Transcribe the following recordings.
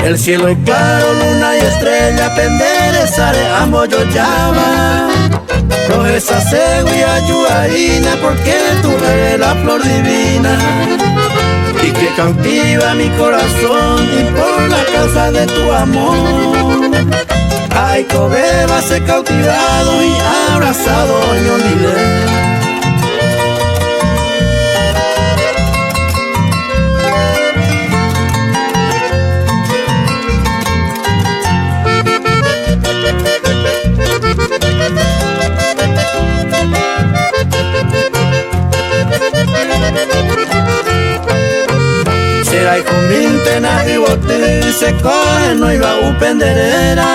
El cielo es claro, luna y estrella, penderezare amo yo llama. Esa seguía yuaina, porque tú eres la flor divina y que cautiva mi corazón, y por la causa de tu amor. Ay, cobeba se cautivado y abrazado, yo diré. Será con vintena y bote se coge no iba a penderera.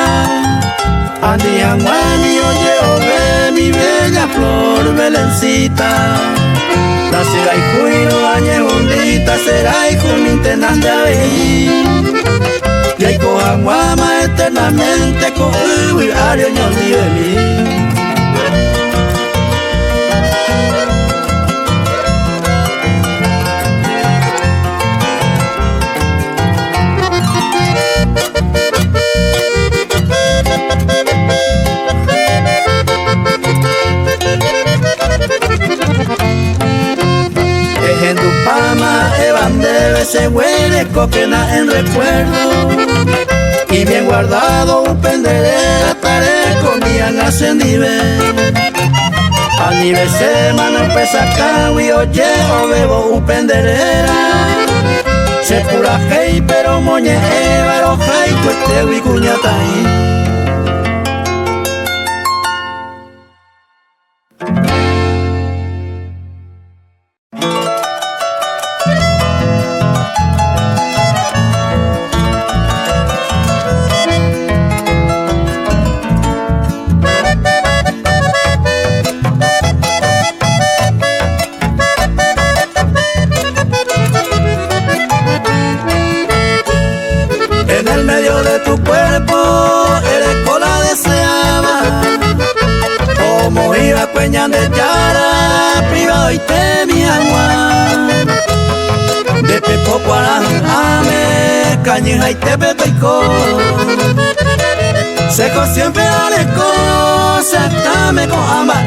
Andi anguani oye ove mi bella flor belencita. La será y cuido añejundita, será y con vintena de ahí. Y hay cojan guama eternamente con uy ario ñondi de mí. Se huele coquena en recuerdo y bien guardado un penderera tare comían ascendive a nivel semana pesa cawi oye o bebo un penderera se pura hey pero moñe evaro hay cuete y cuñatai. De Yara, privado y te mi agua de pepo para ame, cañeja y te pepeco seco siempre aleco, septame con ambas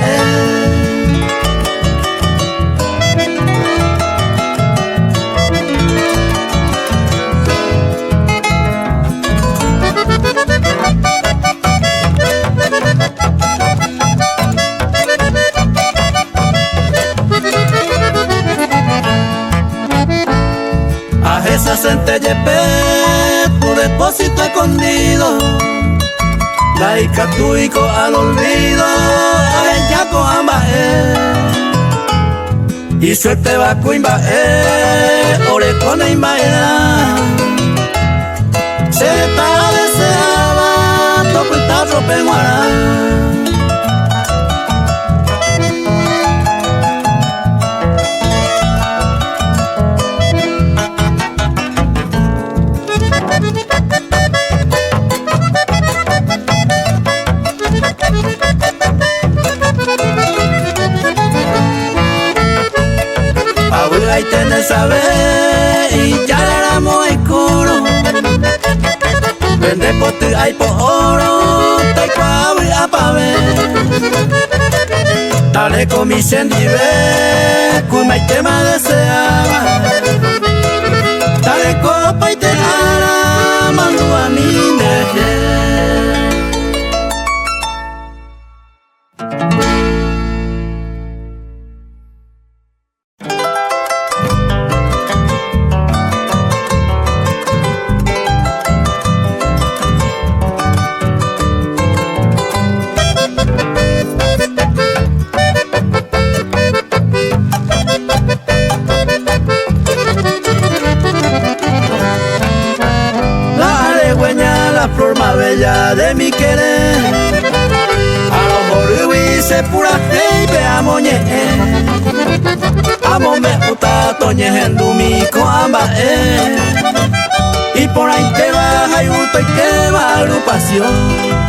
esa sente yepe, tu depósito escondido, la ica tuico al olvido, a ella con ambas y suerte va cuimba orecona y maera, se está deseaba, toco y tazo peguara. Y tenés saber y ya éramos el coro. Vende por ti hay por oro, te cuavo y a pave. Dale con mi sendive, kuma y tema deseaba. Dale copa y te hará, mando a mi neje. De mi querer a lo mejor se pura hey veamos ñe amo me gusta toñe hendu mi con ambas y por ahí te baja y gusto y te va agrupación.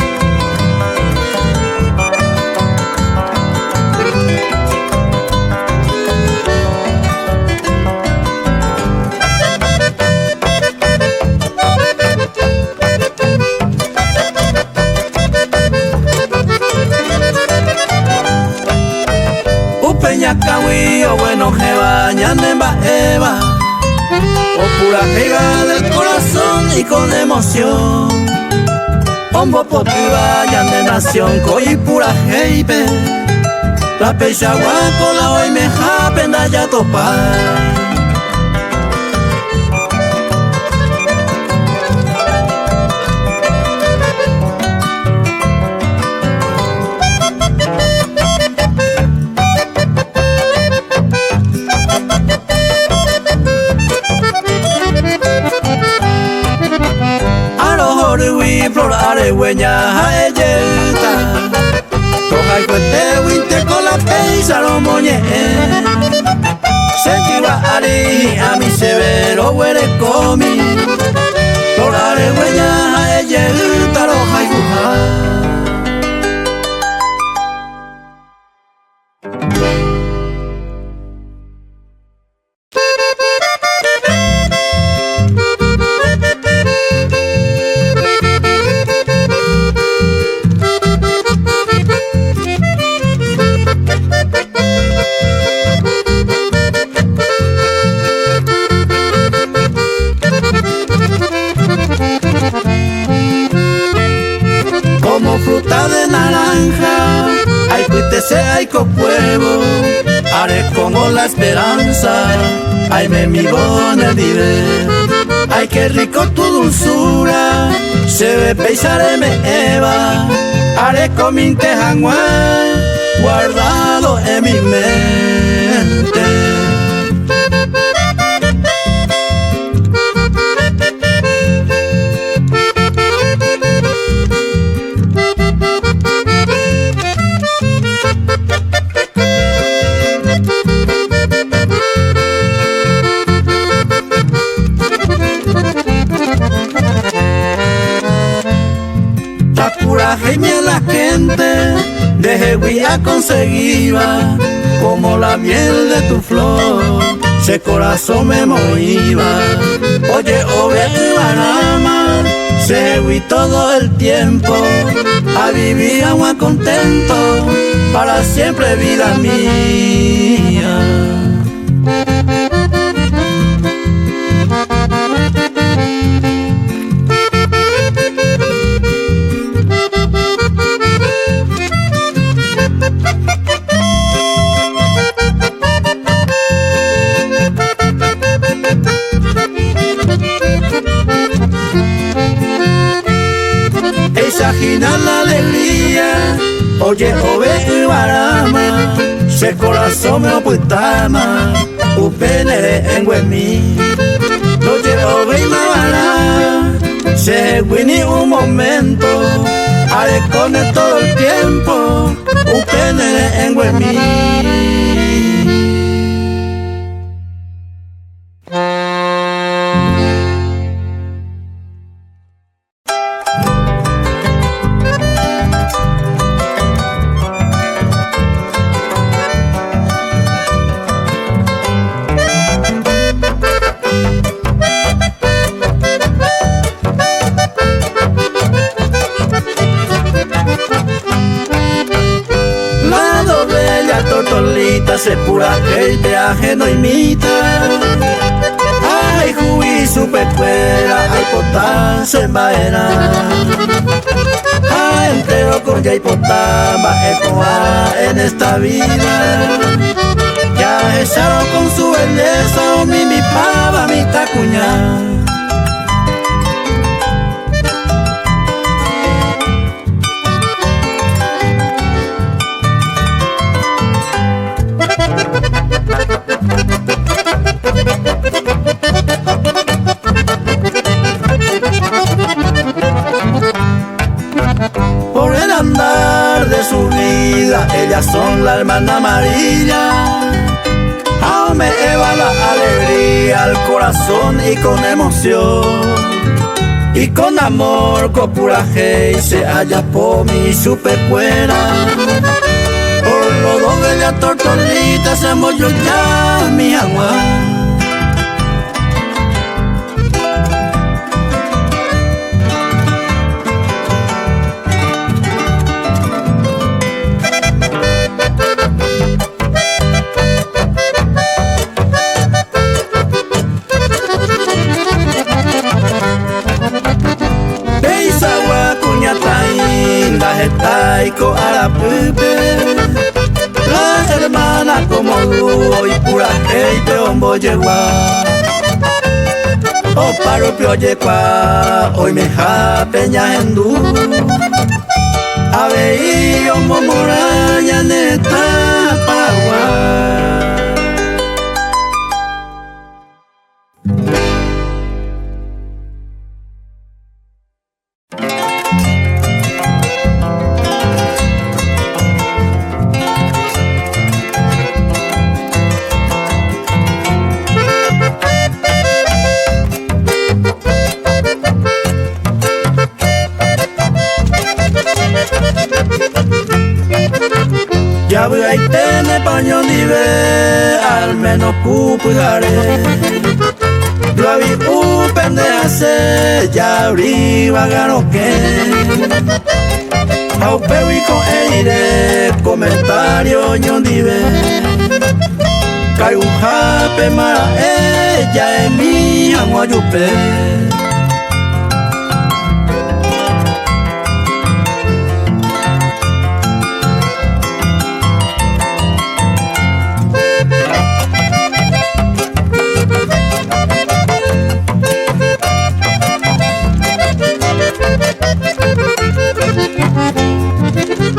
ñanemba Eva, o pura jega del corazón y con emoción. Ombo potiva ñande nación coi pura heipe, la peixagua con la hoy me japenda ya topar. Flor aregüeña jaeyeta, toja y cuete winte con la peisa lo moñe. Sentiva ari a mi severo huere comi, flor aregüeña jaeyeta, roja y buja. Como fruta de naranja, ay cuítese, ay copuevo, haré como la esperanza, ay me mi bone vive, ay qué rico tu dulzura, se ve peisare me Eva, haré con mi tejanguá, guardado en mi mente. Gemia la gente, de Jehuía conseguiba, como la miel de tu flor, ese corazón me moviba. Oye, Barama, se Jehuí todo el tiempo, a vivir agua contento, para siempre vida mía. Exaginar la alegría, oye, Barama, se corazón me opuitama, upenere en Huemí. Oye, Barama, se wini un momento, haré con todo el tiempo, upenere en Huemí. Se pura que el viaje no imita. Ay, juí su pecuera, ay, potá, se maena. Ay, entero con ya y potá, va en esta vida. Ya echaron con su belleza, o mi pava, mi tacuña. Por el andar de su vida, ellas son la hermana amarilla. Aún me lleva la alegría al corazón y con emoción. Y con amor, con pura y se halla por mi supercuera. Por los dos de la tortolita se molló ya mi agua. ombo yegua o paro pio yegua hoy me ja peña endú ave y ombo moraña neta pagua. Ya voy a tener paño nivel, al menos cupugare. Lo había upen de hacer, ya arriba gano que. Aupeu y con aire, comentario yo nivel. Cae un jape mara ella en mi amo yupe.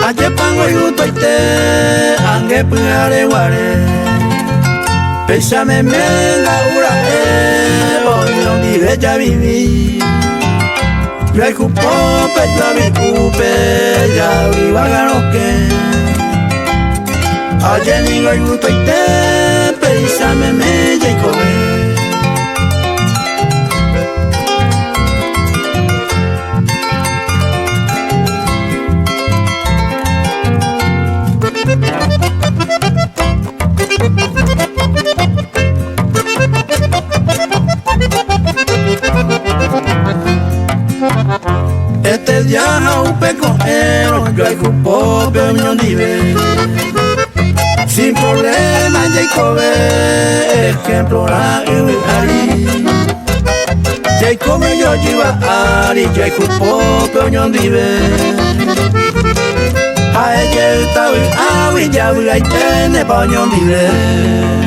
Aje pango yutoite, ange pungare ware. Pésame menga urae, boño di bella vivi. Yo hay cupo, ya vi cupe, ya viva garoque. Aje ningo yutoite, pésame me jacobe. Este día jaupe cojero, yo hay cupo peño nivel. Sin problema Jacobe, ejemplo la ari. Jacob yo lleva ari, yo hay cupo peño nivel. A ella está bien, ya voy a tener paño nivel.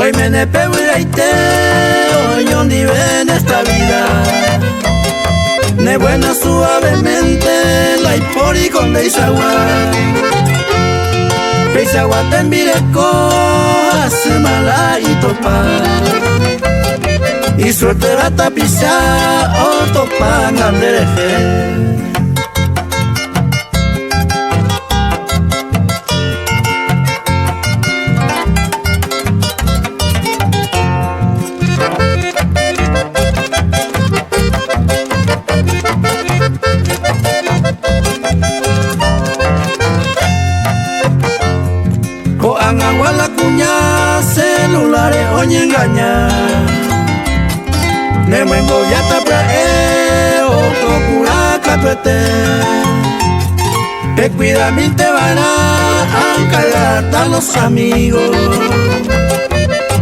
Hoy me nepehuiraite, hoy yo ni ven esta vida. Ne buena suavemente, la ipori con deisagua. Deisagua te envireco, hace mala y topa. Y suerte va a tapizar, o topa gandereje. Agua la cuña, celulares oye engaña. Ne muengo ya taprae, o procura catuete. Que cuida mi te van a encargar a los amigos.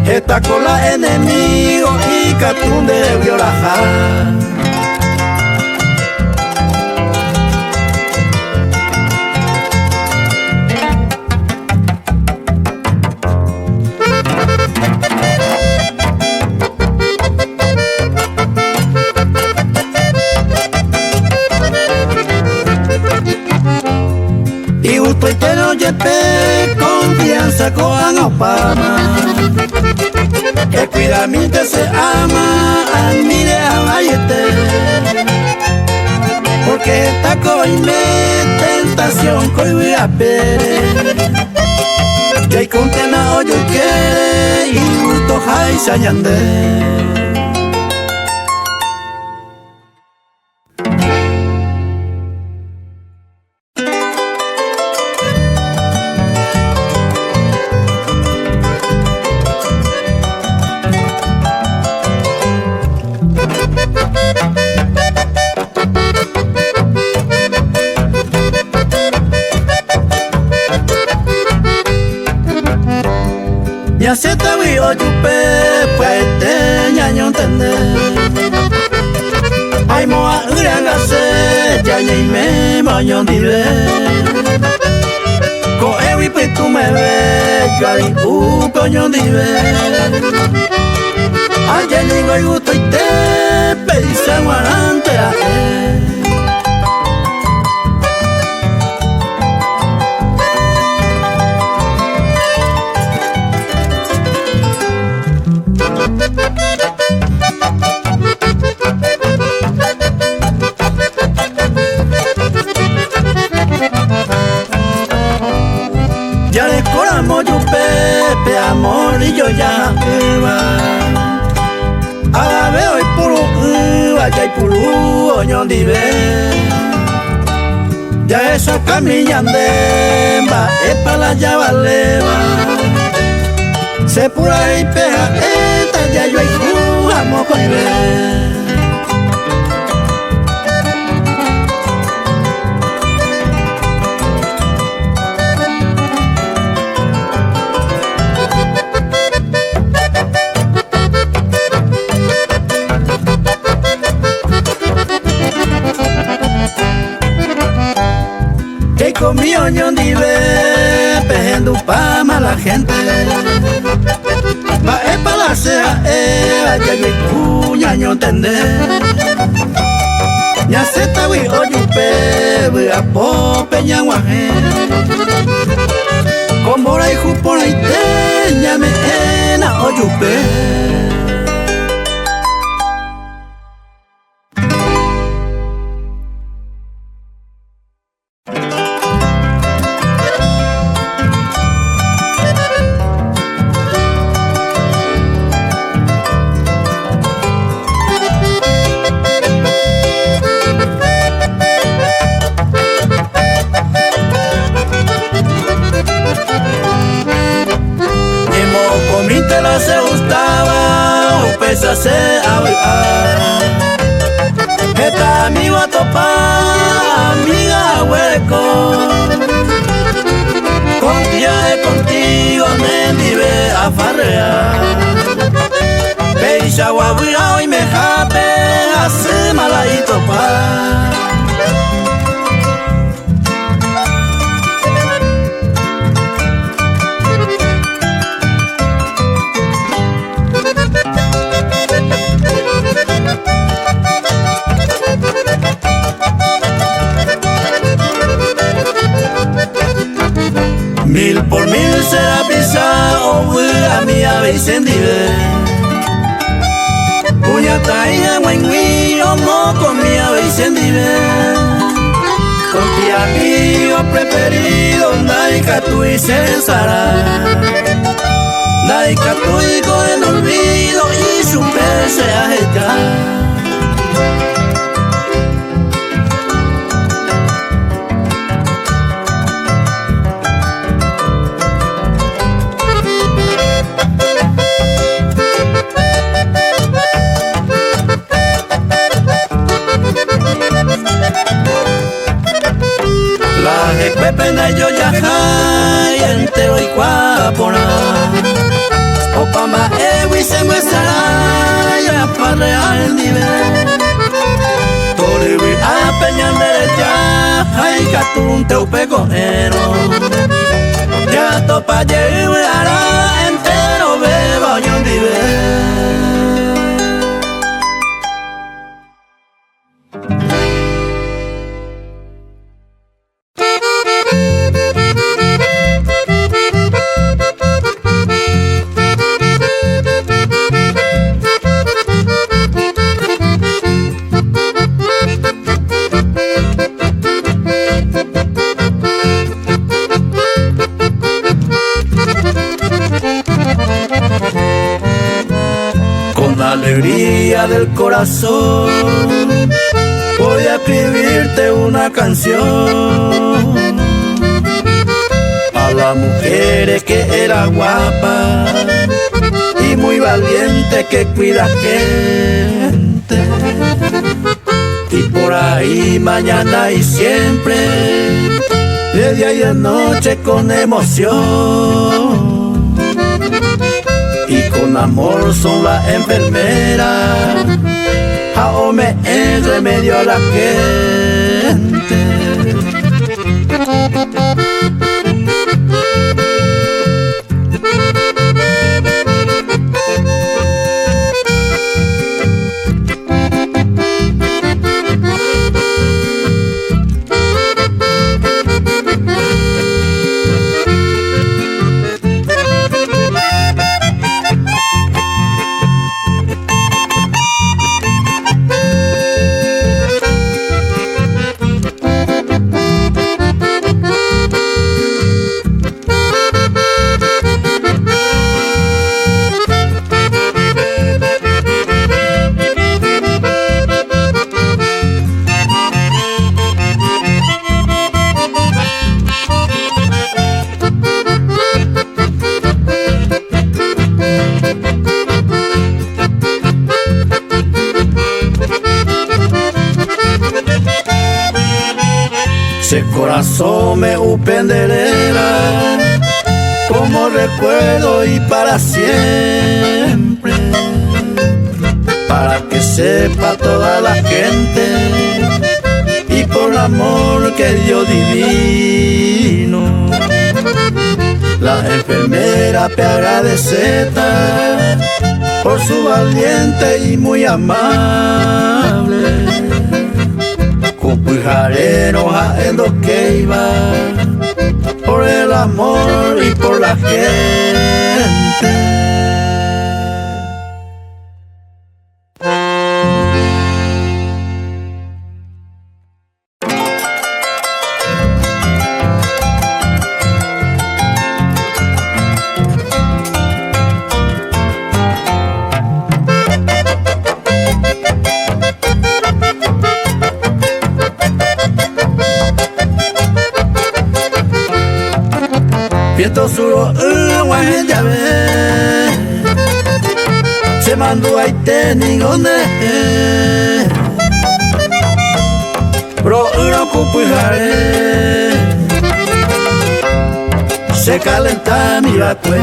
Está con la enemigo y catún de violajar. Y usted te no lleve confianza con Obama. Que cuida mi te se ama, admire a Vallete. Porque esta coime tentación coi a pere. Que hay contena hoy quiere y gusto hay sayande. Ya se te vio yupe, pues te ñaño entender. Ay moa uriangase, ya ñay me moño dive. Ko ewi pues tú me ves, yo ahí coño dive. Ayer digo y gusto y te pedí guarante a ya le coramos yo pepe amor y yo ya iba a la veo y puro vaya y puro oño dive ya eso camillande va es para la llavaleva se pura y pega esta ya yo y jugamos con ver. Con mi oñón dive, pejendo pa' mala gente. Pa' pa' la sea, ya yo cuña ño entender. Ya se ta wi oyupe, wi a po peña guaje. Como la hijo por ahí te, ya me ena oyupe. Se gustaba o pesa se hablar esta amigo a topa amiga hueco contigo me vive a farrear peisa guabuira y me jape hace mala y topa. Mil por mil será pisa o a mi habéis endive. Puña traía guengui o moco mi habéis endive. Con ti amigo preferido naika tu y censará. Naika tu y con el olvido y su se ajetar. Pepe na yo ya hay entero y guapona Opama ewi se muestra ya para el nivel Toriwi a peña derecha hay catun te upecojero Ya topa lleve ara entero beba yo nivel. Alegría del corazón voy a escribirte una canción a la mujer que era guapa y muy valiente que cuida gente. ahora y mañana y siempre, de día y de noche con emoción y con amor son las enfermeras, Jaume el remedio a la gente. Ese corazón me upenderera como recuerdo y para siempre, para que sepa toda la gente y por el amor que dio divino. La enfermera te agradeceta por su valiente y muy amable. Cupujarero en lo que iba, por el amor y por la gente. Viento suro wahen llave se mandó a ite donde pro uno cupujare se calenta mi vacue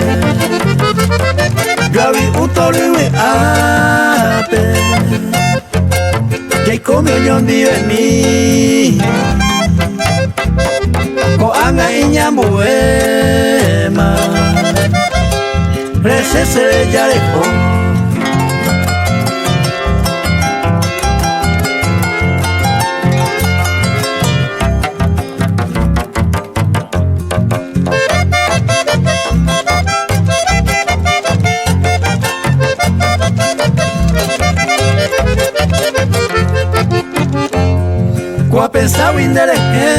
gavi utoriwe ape que comió yo en mí ko anga inyambuema resese ya dejó kwa pensaba indereje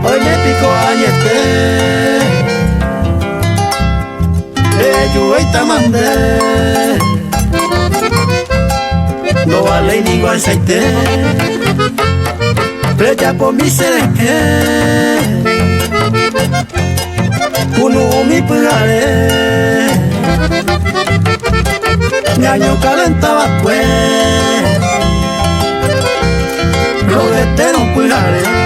hoy me pico añete yo hoy te mandé no vale ni igual aceite preya por mi sereke uno mi pugare mi año calentaba pues roguete no pugare.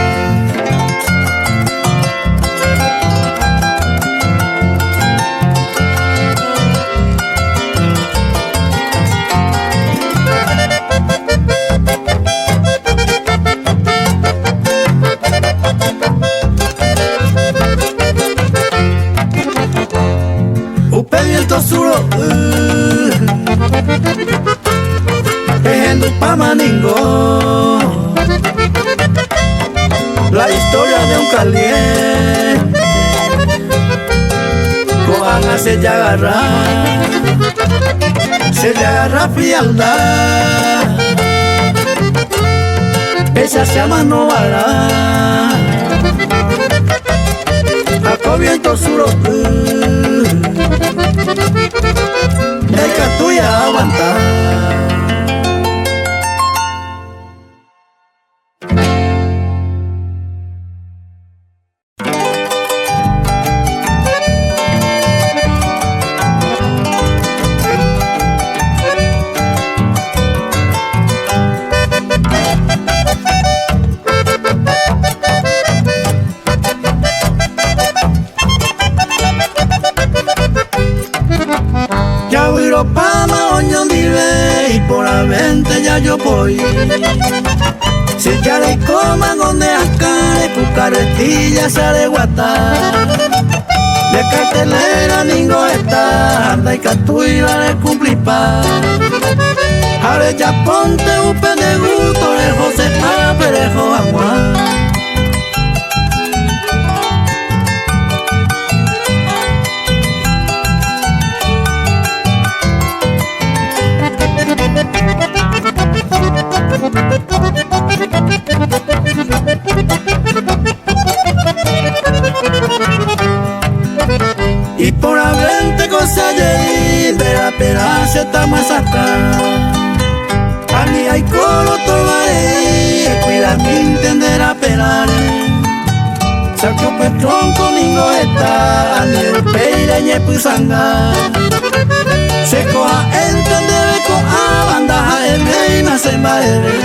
Viento suro ejendo pa maningo la historia de un caliente coana se le agarra frialdad esa se llama novara a viento suro el que tuya aguanta. años vive y por la vente ya yo voy. Si ya le coman donde acá, de cucaretilla se de guatar. De cartelera ningo está, anda y catuiba de cumplir paz. Ahora ya ponte un de gusto, de José Perejo Aguán. Y por hablarte cosa allí, de la pera se estamos acá. A mí hay coro torbaré, cuida mi entender a pelar. Saco pues tronco ningo está, a mí el peire ñe pusanga. Se coja entender con a bandaja el reina se maere.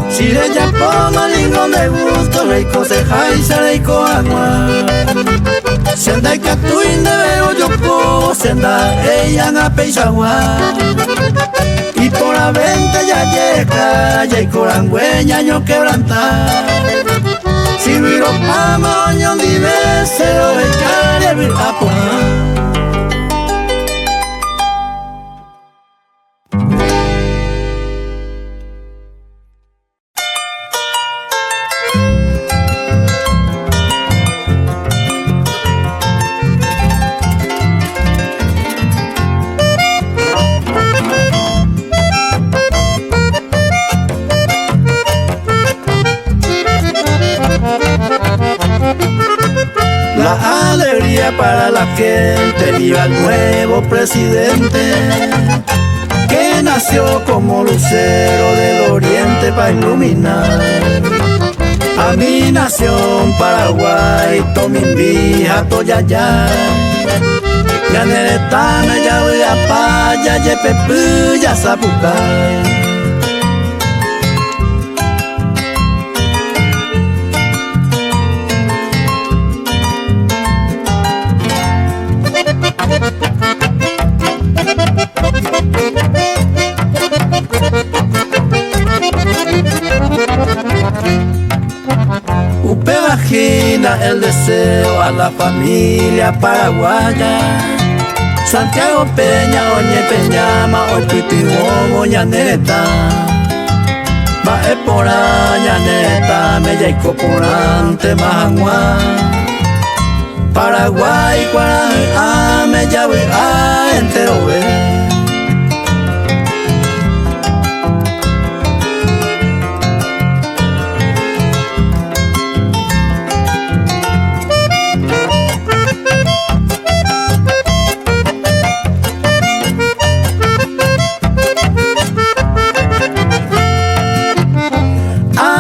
Si de ella poma lingo de gusto, rico se jaisa rico agua. Senda y catuín de veo yo co, senda ella na peisagua. Y por la venta ya llega, ya y corangüeña yo quebranta. Si viro pama oño vive, se lo becare vir a poner. La alegría para la gente, viva el nuevo presidente que nació como lucero del oriente para iluminar a mi nación Paraguay, Tomimbija, Toyayá, Yaneretana, Yahuiapaya, Yepepu, Yazapucay. Upe imagina el deseo a la familia paraguaya. Santiago Peña, Oñe Peñama, hoy Tuitihuomo, Ñaneta. Bae por Ñaneta, Mella y Coporante, Majanguá. Paraguay, Guaraná, Mella, Huirá, entero ve.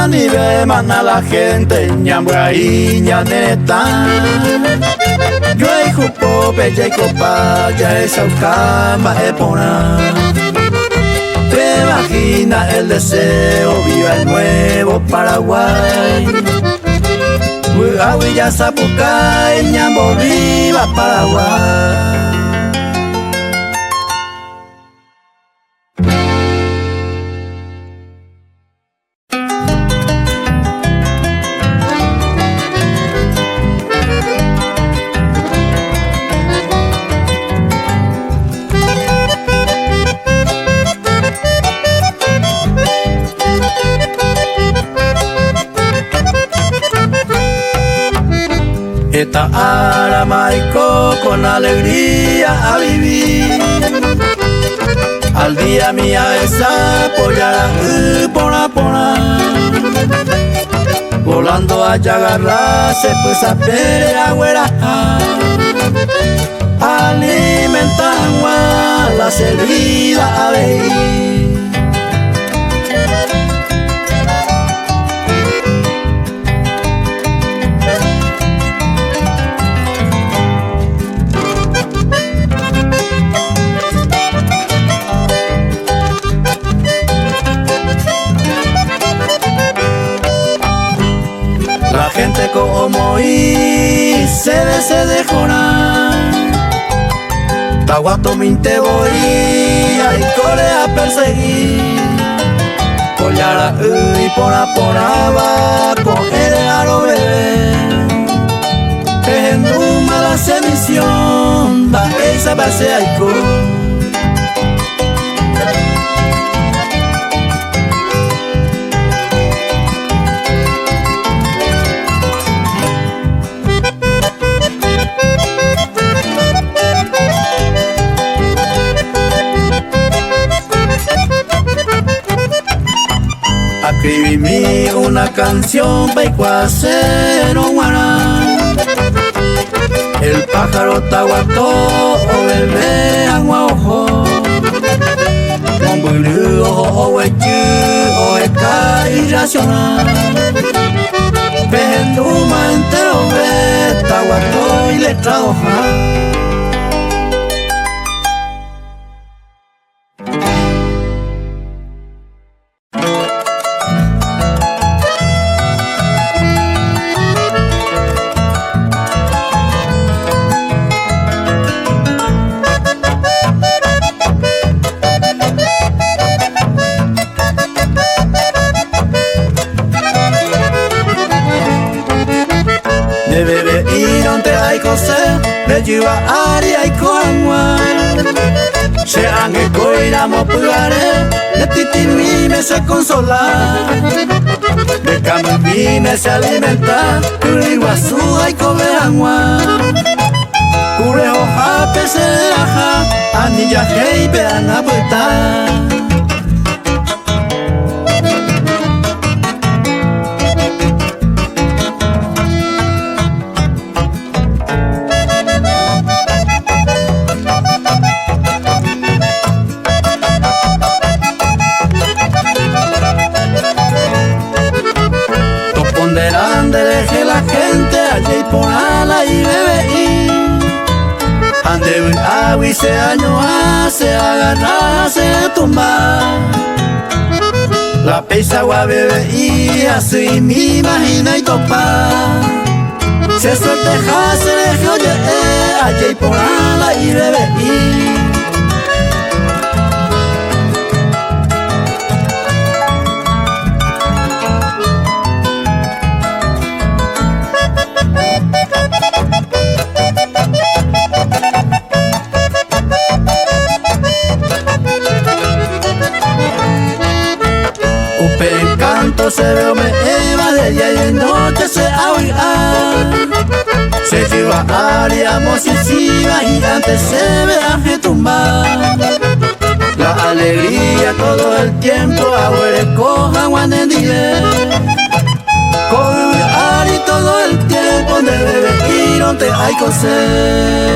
Ni ve mana la gente, ñambraí, ñaneta. Yo hay jupo, bella y copa, ya es aucama, epona. Te imagina el deseo, viva el nuevo Paraguay. Huigahui, ya Zapucay, ñambo, viva Paraguay. Esta aramaico con alegría a vivir. Al día mía esa polla pona. Volando allá agarrarse pues a pere agüera. Alimentan las heridas a ver. de Jorán. Taguato minte voy y corre a perseguir. Collara y poraba con el aro bebé. Penduma la semisión, da esa base aiko. Escribí una canción para hacer un guarán. El pájaro taguato o bebé agua ojo. Con bulu o huechu o eca irracional. Penduma entero ve taguato y letra hoja. De bebé y donde hay cosas, de lleva aria y coangua. Se han escoiramos pugare, de titimi me se consola. De camimi me se alimenta, iguazú hay comer agua. Cure hoja, pese de raja, anilla hey, vean a vuelta. Deje la gente allí por ala y bebé. Ande un agua y se año hace agarrarse de tumbar. La pesa agua bebé y así me imagina y topar. Se sorteja, se deje oye allí por ala y bebé. Encanto se ve me eva de día y de noche se ahoga. Se lleva aria mosisiva y antes se ve a tumbar. La alegría todo el tiempo abuele coja guanendile. Coge ari todo el tiempo de bebé y no te hay coser.